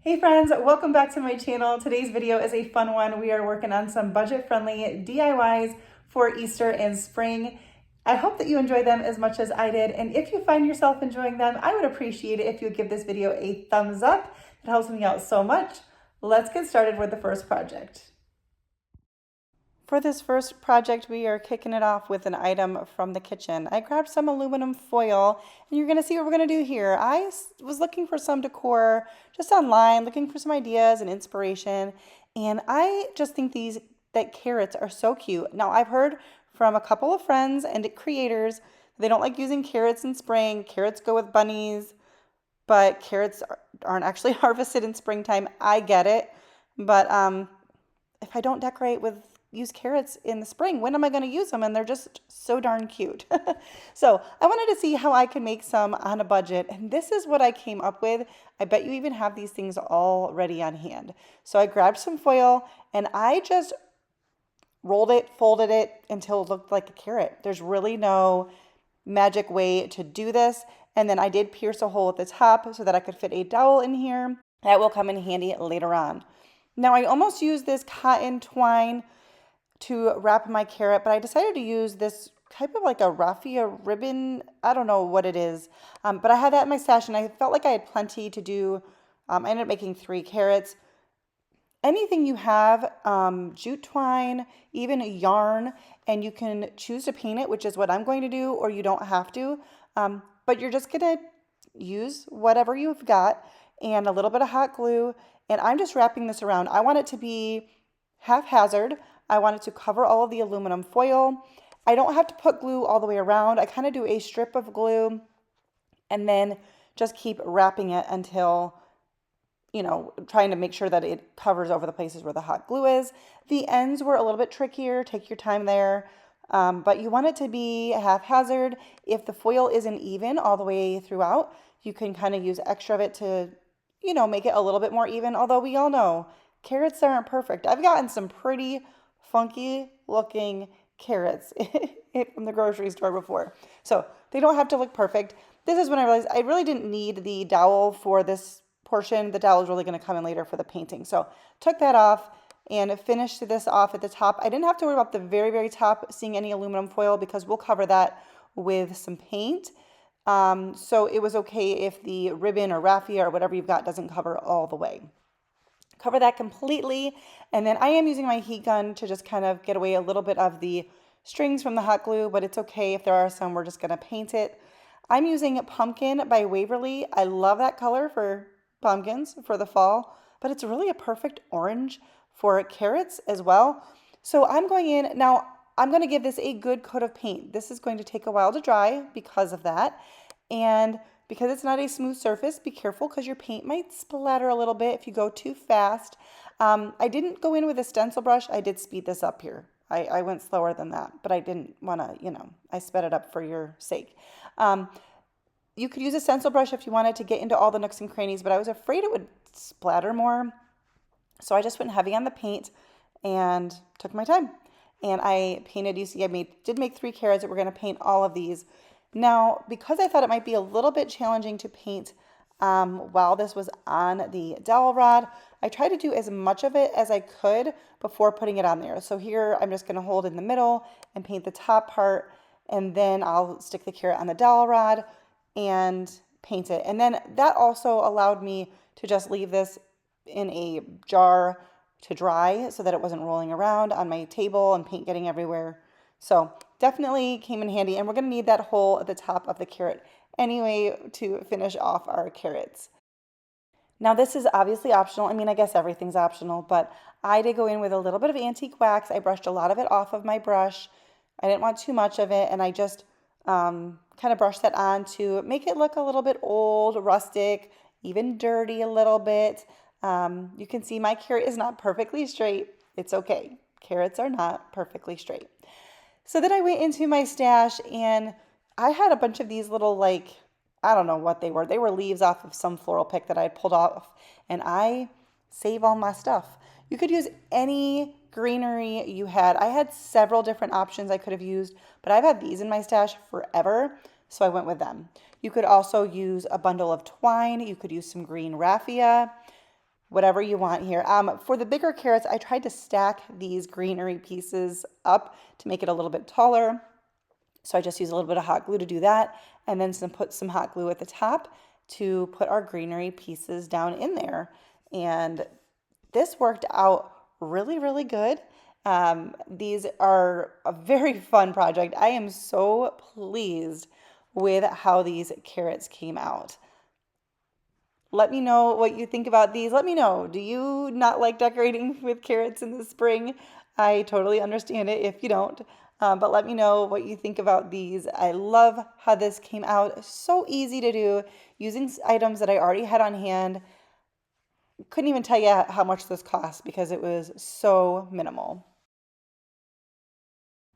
Hey friends, welcome back to my channel. Today's video is a fun one. We are working on some budget-friendly DIYs for Easter and spring. I hope that you enjoy them as much as I did, and if you find yourself enjoying them, I would appreciate it if you would give this video a thumbs up. It helps me out so much. Let's get started with the first project. For this first project, we are kicking it off with an item from the kitchen. I grabbed some aluminum foil, and you're gonna see what we're gonna do here. I was looking for some decor just online, looking for some ideas and inspiration, and I just think that carrots are so cute. Now, I've heard from a couple of friends and creators, they don't like using carrots in spring. Carrots go with bunnies, but carrots aren't actually harvested in springtime. I get it, but if I don't use carrots in the spring, when am I going to use them? And they're just so darn cute. So I wanted to see how I could make some on a budget, and this is what I came up with. I bet you even have these things already on hand. So I grabbed some foil and I just rolled it, folded it until it looked like a carrot. There's really no magic way to do this. And then I did pierce a hole at the top so that I could fit a dowel in here. That will come in handy later on. Now I almost used this cotton twine to wrap my carrot, but I decided to use this type of like a raffia ribbon. I don't know what it is, but I had that in my stash and I felt like I had plenty to do. I ended up making 3 carrots. Anything you have, jute twine, even yarn, and you can choose to paint it, which is what I'm going to do, or you don't have to. But you're just gonna use whatever you've got and a little bit of hot glue, and I'm just wrapping this around. I want it to be haphazard. I want it to cover all of the aluminum foil. I don't have to put glue all the way around. I kind of do a strip of glue and then just keep wrapping it until, trying to make sure that it covers over the places where the hot glue is. The ends were a little bit trickier. Take your time there. But you want it to be haphazard. If the foil isn't even all the way throughout, you can kind of use extra of it to, make it a little bit more even. Although we all know carrots aren't perfect. I've gotten some pretty funky looking carrots from the grocery store before. So they don't have to look perfect. This is when I realized I really didn't need the dowel for this portion. The dowel is really going to come in later for the painting. So took that off and finished this off at the top. I didn't have to worry about the very, very top seeing any aluminum foil because we'll cover that with some paint. So it was okay if the ribbon or raffia or whatever you've got doesn't cover all the way. Cover that completely, and then I am using my heat gun to just kind of get away a little bit of the strings from the hot glue, but it's okay if there are some. We're just going to paint it. I'm using Pumpkin by Waverly. I love that color for pumpkins for the fall, but it's really a perfect orange for carrots as well. So I'm going in now. I'm going to give this a good coat of paint. This is going to take a while to dry because of that, and because it's not a smooth surface, be careful because your paint might splatter a little bit if you go too fast. I didn't go in with a stencil brush. I did speed this up here. I went slower than that, but I didn't want to, I sped it up for your sake. You could use a stencil brush if you wanted to get into all the nooks and crannies, but I was afraid it would splatter more. So I just went heavy on the paint and took my time. And I painted, you see, did make 3 carrots that we're going to paint all of these. Now, because I thought it might be a little bit challenging to paint while this was on the dowel rod, I tried to do as much of it as I could before putting it on there. So here I'm just going to hold in the middle and paint the top part, and then I'll stick the carrot on the dowel rod and paint it. And then that also allowed me to just leave this in a jar to dry so that it wasn't rolling around on my table and paint getting everywhere. So definitely came in handy, and we're going to need that hole at the top of the carrot anyway to finish off our carrots. Now this is obviously optional. I mean, I guess everything's optional, but I did go in with a little bit of antique wax. I brushed a lot of it off of my brush. I didn't want too much of it, and I just kind of brushed that on to make it look a little bit old, rustic, even dirty a little bit. You can see my carrot is not perfectly straight. It's okay. Carrots are not perfectly straight. So then I went into my stash and I had a bunch of these little, I don't know what they were. They were leaves off of some floral pick that I had pulled off, and I save all my stuff. You could use any greenery you had. I had several different options I could have used, but I've had these in my stash forever, so I went with them. You could also use a bundle of twine. You could use some green raffia. whatever you want here. For the bigger carrots, I tried to stack these greenery pieces up to make it a little bit taller. So I just use a little bit of hot glue to do that, and then put some hot glue at the top to put our greenery pieces down in there. And this worked out really, really good. These are a very fun project. I am so pleased with how these carrots came out. Let me know what you think about these. Let me know, do you not like decorating with carrots in the spring? I totally understand it if you don't. But let me know what you think about these. I love how this came out. So easy to do using items that I already had on hand. Couldn't even tell you how much this cost because it was so minimal.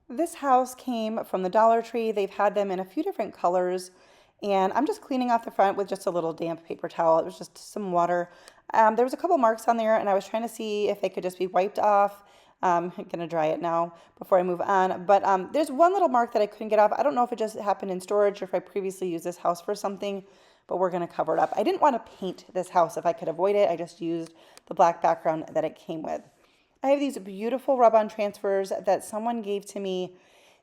This house came from the Dollar Tree. They've had them in a few different colors, and I'm just cleaning off the front with just a little damp paper towel. It was just some water. There was a couple marks on there, and I was trying to see if they could just be wiped off. I'm gonna dry it now before I move on. But there's one little mark that I couldn't get off. I don't know if it just happened in storage or if I previously used this house for something, but we're gonna cover it up. I didn't want to paint this house if I could avoid it. I just used the black background that it came with. I have these beautiful rub-on transfers that someone gave to me,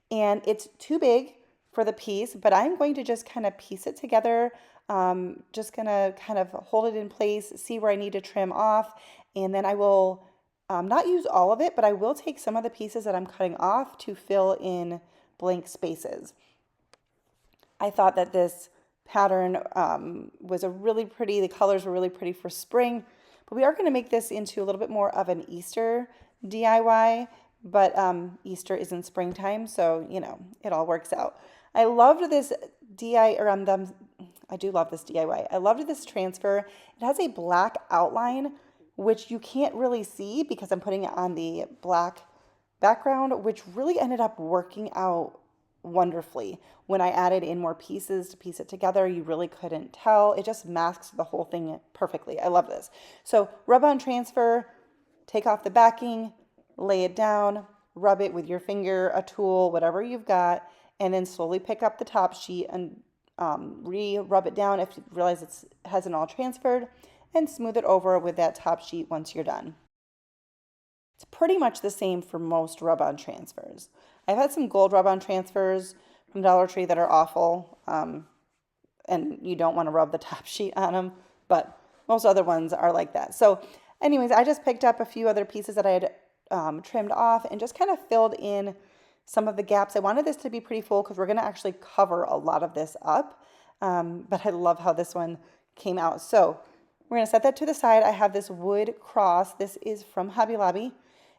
and it's too big for the piece, but I'm going to just kind of piece it together. Just gonna kind of hold it in place, see where I need to trim off, and then I will not use all of it, but I will take some of the pieces that I'm cutting off to fill in blank spaces. I thought that this pattern was a really pretty, the colors were really pretty for spring, but we are going to make this into a little bit more of an Easter DIY, but Easter is in springtime, so, you know, it all works out. I loved this I do love this DIY. I loved this transfer. It has a black outline, which you can't really see because I'm putting it on the black background, which really ended up working out wonderfully. When I added in more pieces to piece it together, you really couldn't tell. It just masks the whole thing perfectly. I love this. So rub on transfer, take off the backing, lay it down, rub it with your finger, a tool, whatever you've got, and then slowly pick up the top sheet and re-rub it down if you realize it hasn't all transferred, and smooth it over with that top sheet once you're done. It's pretty much the same for most rub-on transfers. I've had some gold rub-on transfers from Dollar Tree that are awful, and you don't want to rub the top sheet on them, but most other ones are like that. So anyways, I just picked up a few other pieces that I had trimmed off and just kind of filled in some of the gaps. I wanted this to be pretty full because we're going to actually cover a lot of this up, but I love how this one came out. So we're going to set that to the side. I have this wood cross. This is from Hobby Lobby.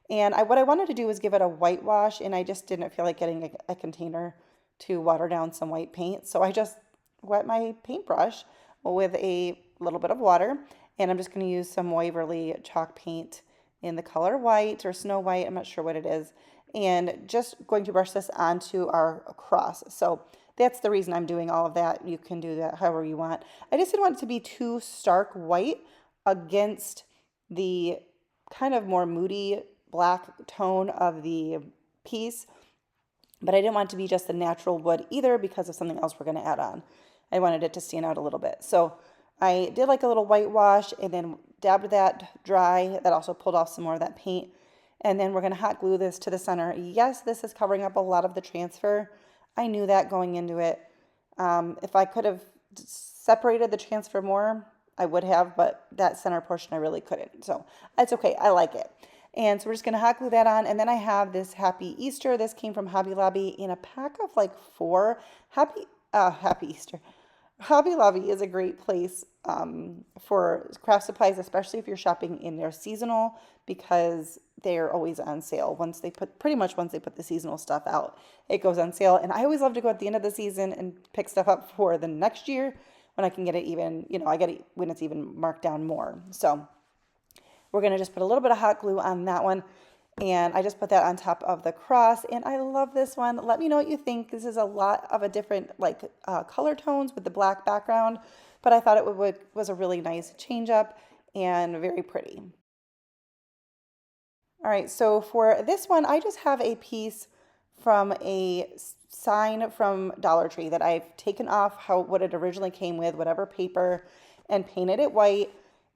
And what I wanted to do was give it a whitewash, and I just didn't feel like getting a container to water down some white paint. So I just wet my paintbrush with a little bit of water, and I'm just going to use some Waverly chalk paint in the color white or snow white. I'm not sure what it is. And just going to brush this onto our cross. So that's the reason I'm doing all of that. You can do that however you want. I just didn't want it to be too stark white against the kind of more moody black tone of the piece, but I didn't want it to be just the natural wood either because of something else we're going to add on. I wanted it to stand out a little bit. So I did like a little whitewash and then dabbed that dry. That also pulled off some more of that paint. And then we're going to hot glue this to the center. Yes, this is covering up a lot of the transfer. I knew that going into it. If I could have separated the transfer more, I would have, but that center portion I really couldn't. So that's okay. I like it. And so we're just going to hot glue that on. And then I have this Happy Easter. This came from Hobby Lobby in a pack of like 4. Happy Easter. Hobby Lobby is a great place for craft supplies, especially if you're shopping in their seasonal, because they're always on sale. Once they put the seasonal stuff out, it goes on sale. And I always love to go at the end of the season and pick stuff up for the next year when I can get it even, I get it when it's even marked down more. So we're going to just put a little bit of hot glue on that one. And I just put that on top of the cross, and I love this one. Let me know what you think. This is a lot of a different color tones with the black background, but I thought it was a really nice change up and very pretty. All right, so for this one, I just have a piece from a sign from Dollar Tree that I've taken off what it originally came with, whatever paper, and painted it white.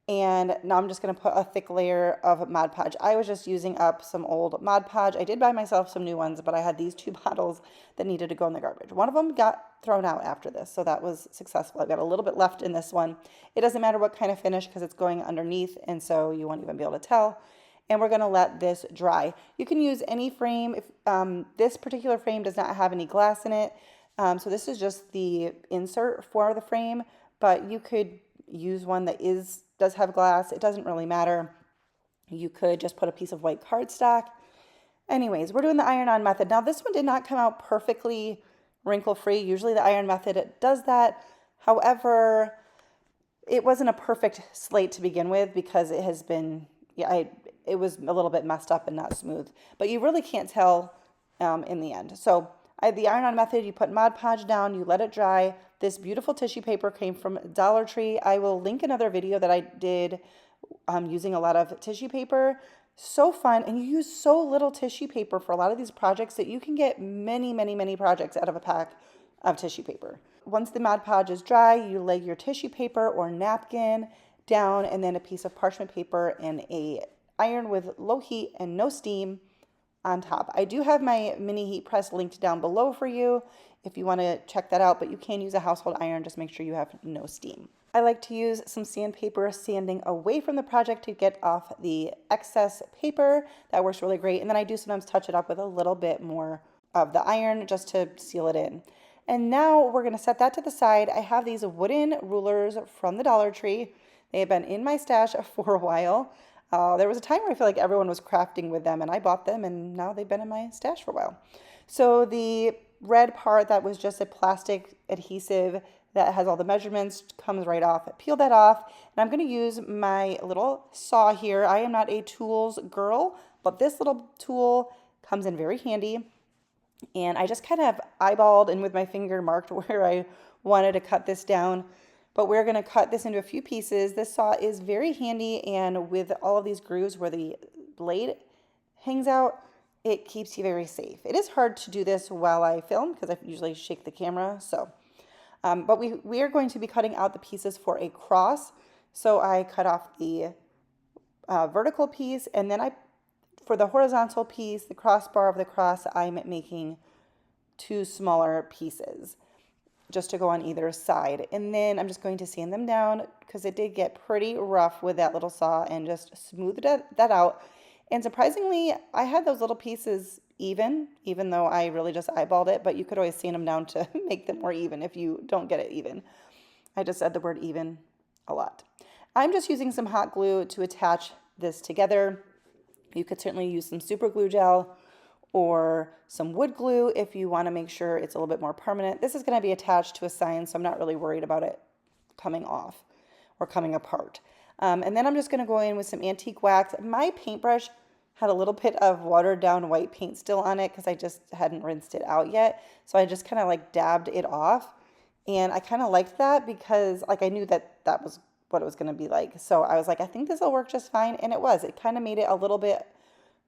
And now I'm just going to put a thick layer of Mod Podge. I was just using up some old Mod Podge. I did buy myself some new ones, but I had these 2 bottles that needed to go in the garbage. One of them got thrown out after this, so that was successful. I've got a little bit left in this one. It doesn't matter what kind of finish because it's going underneath, and so you won't even be able to tell. And we're going to let this dry. You can use any frame. If this particular frame does not have any glass in it, so this is just the insert for the frame, but you could use one that does have glass. It doesn't really matter. You could just put a piece of white cardstock. Anyways, we're doing the iron-on method. Now, this one did not come out perfectly wrinkle-free. Usually the iron method does that. However, it wasn't a perfect slate to begin with because it has been, it was a little bit messed up and not smooth. But you really can't tell in the end. So the iron-on method, you put Mod Podge down, you let it dry. This beautiful tissue paper came from Dollar Tree. I will link another video that I did using a lot of tissue paper. So fun, and you use so little tissue paper for a lot of these projects that you can get many, many, many projects out of a pack of tissue paper. Once the Mod Podge is dry, you lay your tissue paper or napkin down, and then a piece of parchment paper and a iron with low heat and no steam on top. I do have my mini heat press linked down below for you if you want to check that out, but you can use a household iron. Just make sure you have no steam. I like to use some sandpaper sanding away from the project to get off the excess paper. That works really great. And then I do sometimes touch it up with a little bit more of the iron just to seal it in. And now we're going to set that to the side. I have these wooden rulers from the Dollar Tree. They have been in my stash for a while. There was a time where I feel like everyone was crafting with them, and I bought them, and now they've been in my stash for a while. So the red part that was just a plastic adhesive that has all the measurements comes right off. Peel that off, and I'm going to use my little saw here. I am not a tools girl, but this little tool comes in very handy. And I just kind of eyeballed and with my finger marked where I wanted to cut this down. But we're going to cut this into a few pieces. This saw is very handy, and with all of these grooves where the blade hangs out, it keeps you very safe. It is hard to do this while I film because I usually shake the camera. So, but we are going to be cutting out the pieces for a cross. So I cut off the vertical piece, and then for the horizontal piece, the crossbar of the cross, I'm making 2 smaller pieces just to go on either side. And then I'm just going to sand them down because it did get pretty rough with that little saw, and just smoothed that out. And surprisingly, I had those little pieces even though I really just eyeballed it, but you could always sand them down to make them more even if you don't get it even. I just said the word even a lot. I'm just using some hot glue to attach this together. You could certainly use some super glue gel or some wood glue if you want to make sure it's a little bit more permanent. This is going to be attached to a sign, so I'm not really worried about it coming off or coming apart. And then I'm just going to go in with some antique wax. My paintbrush had a little bit of watered down white paint still on it because I just hadn't rinsed it out yet. So I just kind of like dabbed it off. And I kind of liked that because like I knew that that was what it was going to be like. So I was like, I think this will work just fine. And it was. It kind of made it a little bit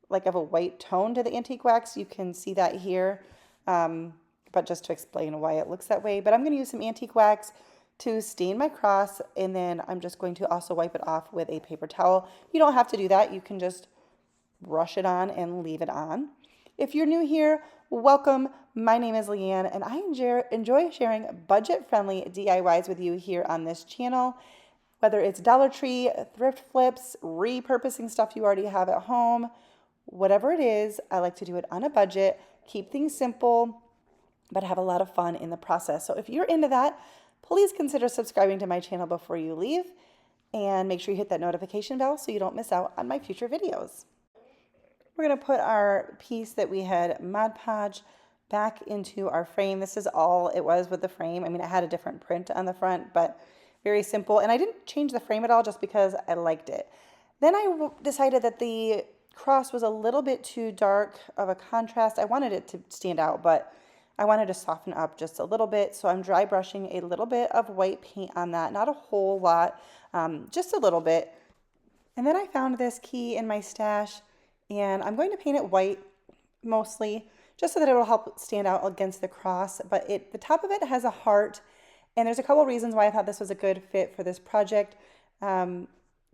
like of a white tone to the antique wax. You can see that here. But just to explain why it looks that way. But I'm going to use some antique wax to stain my cross, and then I'm just going to also wipe it off with a paper towel. You don't have to do that. You can just brush it on and leave it on. If you're new here, welcome. My name is Leanne, and I enjoy sharing budget-friendly DIYs with you here on this channel. Whether it's Dollar Tree, thrift flips, repurposing stuff you already have at home, whatever it is, I like to do it on a budget, keep things simple, but have a lot of fun in the process. So if you're into that, please consider subscribing to my channel before you leave, and make sure you hit that notification bell so you don't miss out on my future videos. We're going to put our piece that we had Mod Podge back into our frame. This is all it was with the frame. I mean, it had a different print on the front, but very simple. And I didn't change the frame at all just because I liked it. Then I decided that the cross was a little bit too dark of a contrast. I wanted it to stand out, but I wanted to soften up just a little bit, so I'm dry brushing a little bit of white paint on that, not a whole lot, just a little bit. And then I found this key in my stash, and I'm going to paint it white mostly, just so that it will help stand out against the cross. But the top of it has a heart, and there's a couple reasons why I thought this was a good fit for this project.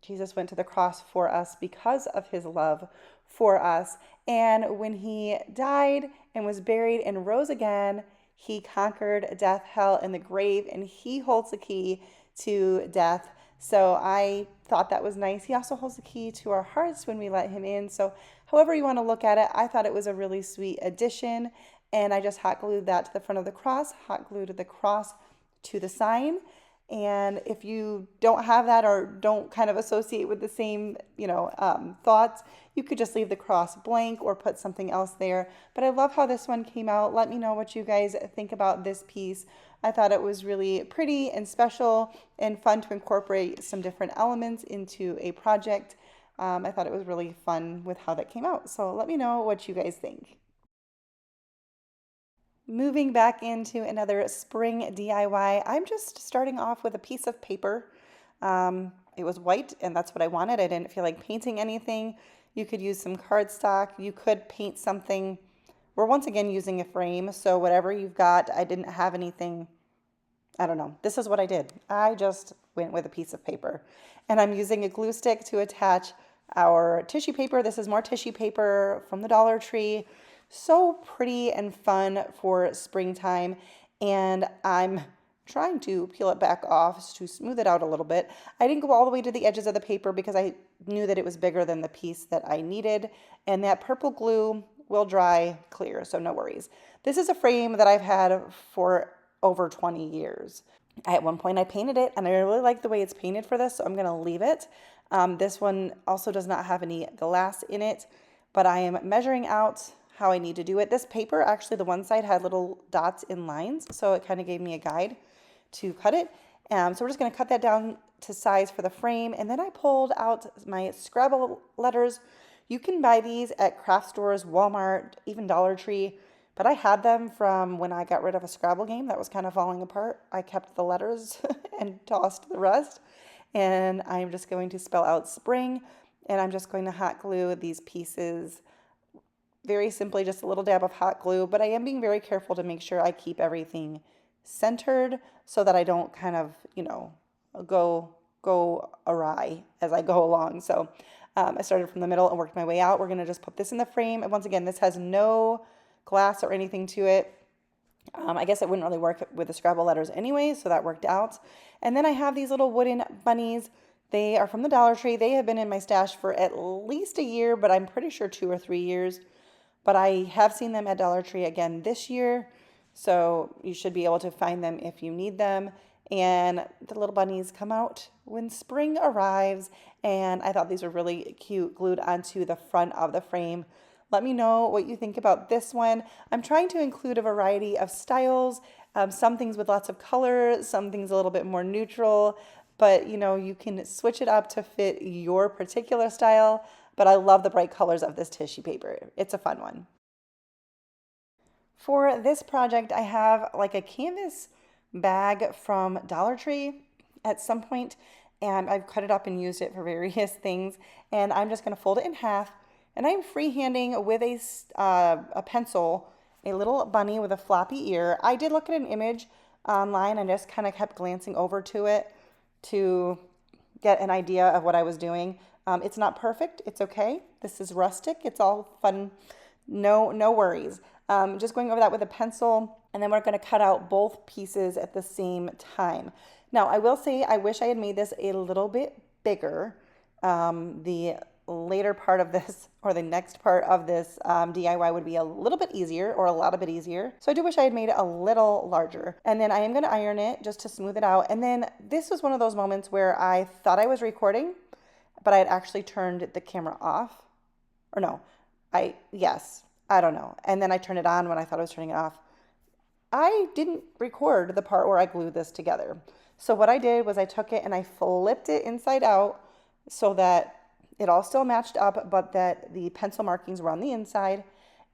Jesus went to the cross for us because of his love for us. And when he died and was buried and rose again, he conquered death, hell, and the grave, and he holds the key to death. So I thought that was nice. He also holds the key to our hearts when we let him in. So however you want to look at it, I thought it was a really sweet addition. And I just hot glued that to the front of the cross, hot glued the cross to the sign. And if you don't have that or don't kind of associate with the same, thoughts, you could just leave the cross blank or put something else there. But I love how this one came out. Let me know what you guys think about this piece. I thought it was really pretty and special and fun to incorporate some different elements into a project. I thought it was really fun with how that came out. So let me know what you guys think. Moving back into another spring DIY, I'm just starting off with a piece of paper. It was white and that's what I wanted. I didn't feel like painting anything. You could use some cardstock. You could paint something. We're once again using a frame, so whatever you've got, I didn't have anything. I don't know. This is what I did. I just went with a piece of paper. And I'm using a glue stick to attach our tissue paper. This is more tissue paper from the Dollar Tree. So pretty and fun for springtime. And I'm trying to peel it back off to smooth it out a little bit. I didn't go all the way to the edges of the paper because I knew that it was bigger than the piece that I needed. And that purple glue will dry clear, so no worries. This is a frame that I've had for over 20 years. At one point I painted it and I really like the way it's painted for this, so I'm going to leave it. This one also does not have any glass in it, but I am measuring out how I need to do it. This paper, actually the one side had little dots in lines, so it kind of gave me a guide to cut it. So we're just going to cut that down to size for the frame, and then I pulled out my Scrabble letters. You can buy these at craft stores, Walmart, even Dollar Tree, but I had them from when I got rid of a Scrabble game that was kind of falling apart. I kept the letters and tossed the rest, and I'm just going to spell out spring, and I'm just going to hot glue these pieces very simply, just a little dab of hot glue, but I am being very careful to make sure I keep everything centered so that I don't kind of, go awry as I go along. So I started from the middle and worked my way out. We're going to just put this in the frame. And once again, this has no glass or anything to it. I guess it wouldn't really work with the Scrabble letters anyway, so that worked out. And then I have these little wooden bunnies. They are from the Dollar Tree. They have been in my stash for at least a year, but I'm pretty sure 2 or 3 years. But I have seen them at Dollar Tree again this year, so you should be able to find them if you need them. And the little bunnies come out when spring arrives, and I thought these were really cute, glued onto the front of the frame. Let me know what you think about this one. I'm trying to include a variety of styles, some things with lots of color, some things a little bit more neutral, but you can switch it up to fit your particular style. But I love the bright colors of this tissue paper. It's a fun one. For this project, I have like a canvas bag from Dollar Tree at some point, and I've cut it up and used it for various things. And I'm just going to fold it in half, and I'm freehanding with a pencil a little bunny with a floppy ear. I did look at an image online and just kind of kept glancing over to it to get an idea of what I was doing. It's not perfect. It's okay. This is rustic. It's all fun. No worries. Just going over that with a pencil, and then we're going to cut out both pieces at the same time. Now, I will say I wish I had made this a little bit bigger. The later part of this, or the next part of this DIY would be a little bit easier, or a lot of bit easier. So I do wish I had made it a little larger. And then I am going to iron it just to smooth it out. And then this was one of those moments where I thought I was recording, but I had actually turned the camera off. Or no, yes, I don't know. And then I turned it on when I thought I was turning it off. I didn't record the part where I glued this together. So what I did was I took it and I flipped it inside out so that it all still matched up, but that the pencil markings were on the inside.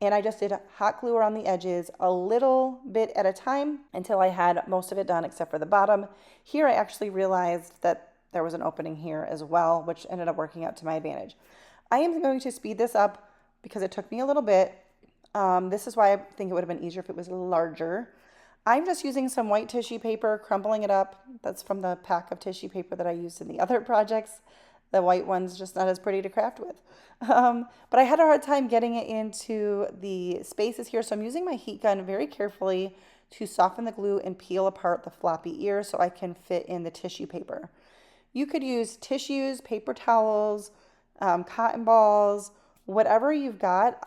And I just did hot glue around the edges a little bit at a time until I had most of it done except for the bottom. Here I actually realized that there was an opening here as well, which ended up working out to my advantage. I am going to speed this up because it took me a little bit. This is why I think it would have been easier if it was larger. I'm just using some white tissue paper, crumpling it up. That's from the pack of tissue paper that I used in the other projects. The white one's just not as pretty to craft with. But I had a hard time getting it into the spaces here, so I'm using my heat gun very carefully to soften the glue and peel apart the floppy ear so I can fit in the tissue paper. You could use tissues, paper towels, cotton balls, whatever you've got.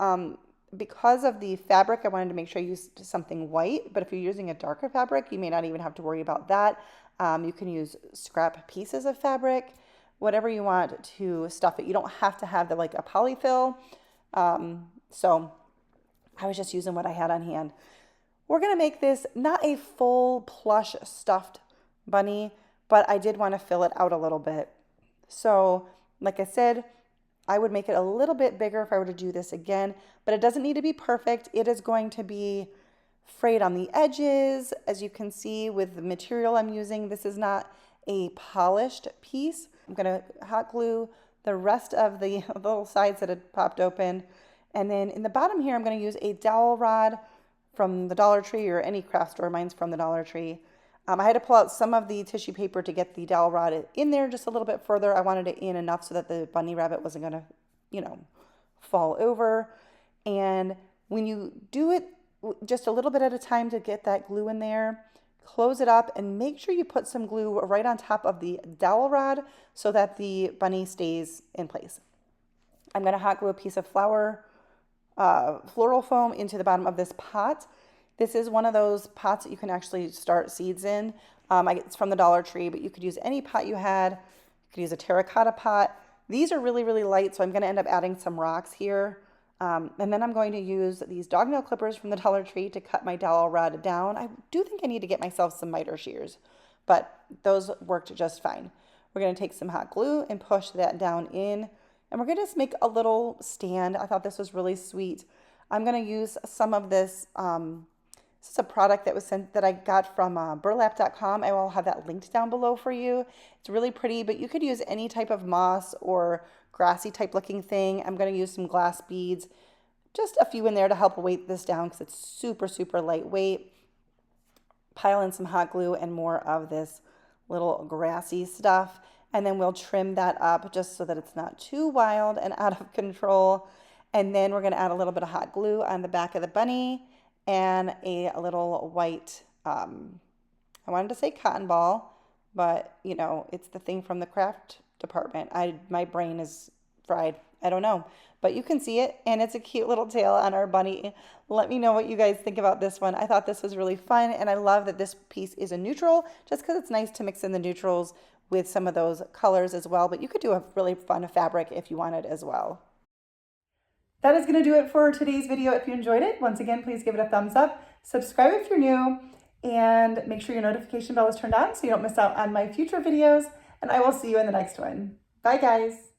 Because of the fabric, I wanted to make sure I used something white, but if you're using a darker fabric, you may not even have to worry about that. You can use scrap pieces of fabric, whatever you want to stuff it. You don't have to have like a polyfill. So I was just using what I had on hand. We're gonna make this not a full plush stuffed bunny, but I did want to fill it out a little bit. So like I said, I would make it a little bit bigger if I were to do this again, but it doesn't need to be perfect. It is going to be frayed on the edges. As you can see with the material I'm using, this is not a polished piece. I'm gonna hot glue the rest of the little sides that had popped open. And then in the bottom here, I'm gonna use a dowel rod from the Dollar Tree or any craft store. Mine's from the Dollar Tree. I had to pull out some of the tissue paper to get the dowel rod in there just a little bit further. I wanted it in enough so that the bunny rabbit wasn't going to, fall over. And when you do it just a little bit at a time to get that glue in there, close it up and make sure you put some glue right on top of the dowel rod so that the bunny stays in place. I'm going to hot glue a piece of floral foam into the bottom of this pot. This is one of those pots that you can actually start seeds in. It's from the Dollar Tree, but you could use any pot you had. You could use a terracotta pot. These are really, really light, so I'm going to end up adding some rocks here. And then I'm going to use these dog nail clippers from the Dollar Tree to cut my dowel rod down. I do think I need to get myself some miter shears, but those worked just fine. We're going to take some hot glue and push that down in, and we're going to just make a little stand. I thought this was really sweet. I'm going to use some of this. This is a product that I got from burlap.com. I will have that linked down below for you. It's really pretty, but you could use any type of moss or grassy type looking thing. I'm going to use some glass beads, just a few in there to help weight this down because it's super, super lightweight. Pile in some hot glue and more of this little grassy stuff. And then we'll trim that up just so that it's not too wild and out of control. And then we're going to add a little bit of hot glue on the back of the bunny and a little white, I wanted to say cotton ball, but it's the thing from the craft department. My brain is fried. I don't know, but you can see it, and it's a cute little tail on our bunny. Let me know what you guys think about this one. I thought this was really fun, and I love that this piece is a neutral, just because it's nice to mix in the neutrals with some of those colors as well, but you could do a really fun fabric if you wanted as well. That is going to do it for today's video. If you enjoyed it, once again, please give it a thumbs up, subscribe if you're new, and make sure your notification bell is turned on so you don't miss out on my future videos, and I will see you in the next one. Bye, guys.